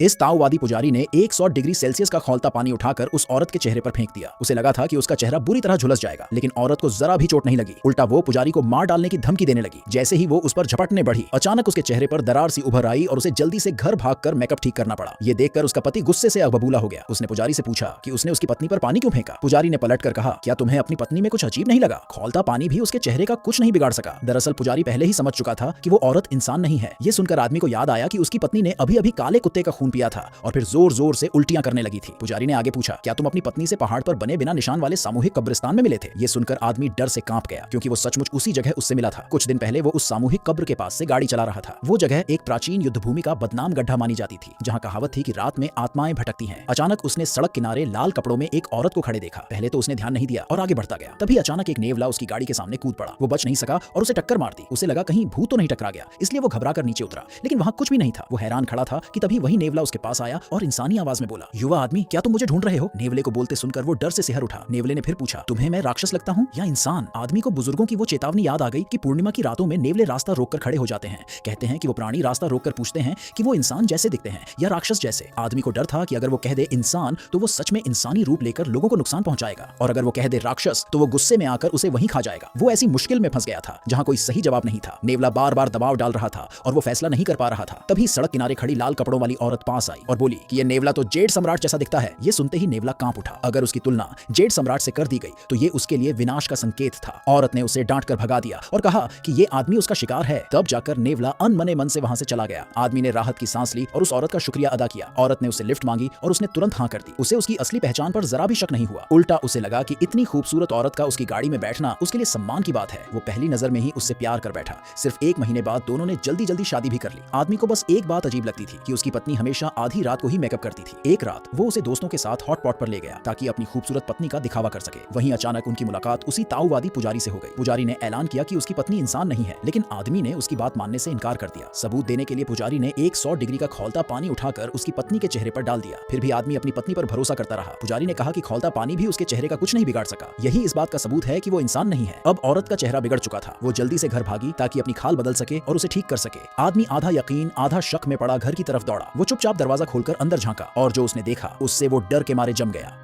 इस ताओवादी पुजारी ने 100 डिग्री सेल्सियस का खौलता पानी उठाकर उस औरत के चेहरे पर फेंक दिया। उसे लगा था कि उसका चेहरा बुरी तरह झुलस जाएगा, लेकिन औरत को जरा भी चोट नहीं लगी। उल्टा वो पुजारी को मार डालने की धमकी देने लगी। जैसे ही वो उस पर झपटने बढ़ी, अचानक उसके चेहरे पर दरार सी उभर आई और उसे जल्दी से घर भागकर मेकअप ठीक करना पड़ा। ये देखकर उसका पति गुस्से से बबूला हो गया। उसने पुजारी से पूछा कि उसने उसकी पत्नी पर पानी क्यों फेंका। पुजारी ने पलटकर कहा, क्या तुम्हें अपनी पत्नी में कुछ अजीब नहीं लगा? खौलता पानी भी उसके चेहरे का कुछ नहीं बिगाड़ सका। दरअसल पुजारी पहले ही समझ चुका था कि वो औरत इंसान नहीं है। ये सुनकर आदमी को याद आया कि उसकी पत्नी ने अभी अभी काले कुत्ते का खून पिया था और फिर जोर जोर से उल्टियां करने लगी थी। पुजारी ने आगे पूछा, क्या तुम अपनी पत्नी से पहाड़ पर बने बिना निशान वाले सामूहिक कब्रिस्तान में मिले थे? ये सुनकर आदमी डर से कांप गया, क्योंकि वो सचमुच उसी जगह उससे मिला था। कुछ दिन पहले वो उस सामूहिक कब्र के पास से गाड़ी चला रहा था। वो जगह एक प्राचीन युद्ध भूमि का बदनाम गड्ढा मानी जाती थी, जहाँ कहावत थी कि रात में आत्माएं भटकती हैं। अचानक उसने सड़क किनारे लाल कपड़ों में एक औरत को खड़े देखा। पहले तो उसने ध्यान नहीं दिया और आगे बढ़ता गया। तभी अचानक एक नेवला उसकी गाड़ी के सामने कूद पड़ा। वो बच नहीं सका और उसे टक्कर मार दी। उसे लगा कहीं भूत तो नहीं टकरा गया, इसलिए वो घबरा कर नीचे उतरा, लेकिन वहां कुछ भी नहीं था। वो हैरान खड़ा था कि तभी वही नेवला उसके पास आया और इंसानी आवाज में बोला, युवा आदमी, क्या तुम मुझे ढूंढ रहे हो? नेवले को बोलते सुनकर वो डर से सिहर उठा। नेवले ने फिर पूछा, तुम्हें मैं राक्षस लगता हूँ या इंसान? आदमी को बुजुर्गों की वो चेतावनी याद आ गई कि पूर्णिमा की रातों में नेवले रास्ता रोककर खड़े हो जाते हैं। कहते हैं कि वो प्राणी रास्ता रोककर पूछते हैं कि वो इंसान जैसे दिखते हैं या राक्षस जैसे। आदमी को डर था कि अगर वो कह दे इंसान तो वो सच में इंसानी रूप लेकर लोगों को नुकसान पहुंचाएगा, और अगर वो कह दे राक्षस तो वो गुस्से में आकर उसे वहीं खा जाएगा। वो ऐसी मुश्किल में फंस गया था जहां कोई सही जवाब नहीं था। नेवला बार बार दबाव डाल रहा था और वो फैसला नहीं कर पा रहा था। तभी सड़क किनारे खड़ी लाल कपड़ों वाली औरत पास आई और बोली कि ये नेवला तो जेड सम्राट जैसा दिखता है। ये सुनते ही नेवला कांप उठा। अगर उसकी तुलना जेड सम्राट से कर दी गई तो ये उसके लिए विनाश का संकेत था। औरत ने उसे डांट कर भगा दिया और कहा कि ये आदमी उसका शिकार है। तब जाकर नेवला अनमने मन से वहां से चला गया। आदमी ने राहत की सांस ली और उस औरत का शुक्रिया अदा किया। औरत ने उसे लिफ्ट मांगी और उसने तुरंत हाँ कर दी। उसे उसकी असली पहचान पर जरा भी शक नहीं हुआ। उल्टा उसे लगा कि इतनी खूबसूरत औरत का उसकी गाड़ी में बैठना उसके लिए सम्मान की बात है। वो पहली नजर में ही उससे प्यार कर बैठा। सिर्फ 1 महीने बाद दोनों ने जल्दी जल्दी शादी भी कर ली। आदमी को बस एक बात अजीब लगती थी कि उसकी पत्नी हमेशा आधी रात को ही मेकअप करती थी। एक रात वो उसे दोस्तों के साथ हॉट पॉट पर ले गया ताकि अपनी खूबसूरत पत्नी का दिखावा कर सके। वहीं अचानक उनकी मुलाकात उसी ताओवादी पुजारी से हो गई। पुजारी ने ऐलान किया कि उसकी पत्नी इंसान नहीं है, लेकिन आदमी ने उसकी बात मानने से इनकार कर दिया। सबूत देने के लिए पुजारी ने 100 डिग्री का खौलता पानी उठाकर उसकी पत्नी के चेहरे पर डाल दिया। फिर भी आदमी अपनी पत्नी पर भरोसा करता रहा। पुजारी ने कहा कि खौलता पानी भी उसके चेहरे का कुछ नहीं बिगाड़ सका। यही इस बात का सबूत है कि वो इंसान नहीं है। अब औरत का चेहरा बिगड़ चुका था। वो जल्दी से घर भागी ताकि अपनी खाल बदल सके और उसे ठीक कर सके। आदमी आधा यकीन आधा शक में पड़ा घर की तरफ दौड़ा। वो चुपचाप दरवाजा खोलकर अंदर झांका और जो उसने देखा उससे वो डर के मारे जम गया।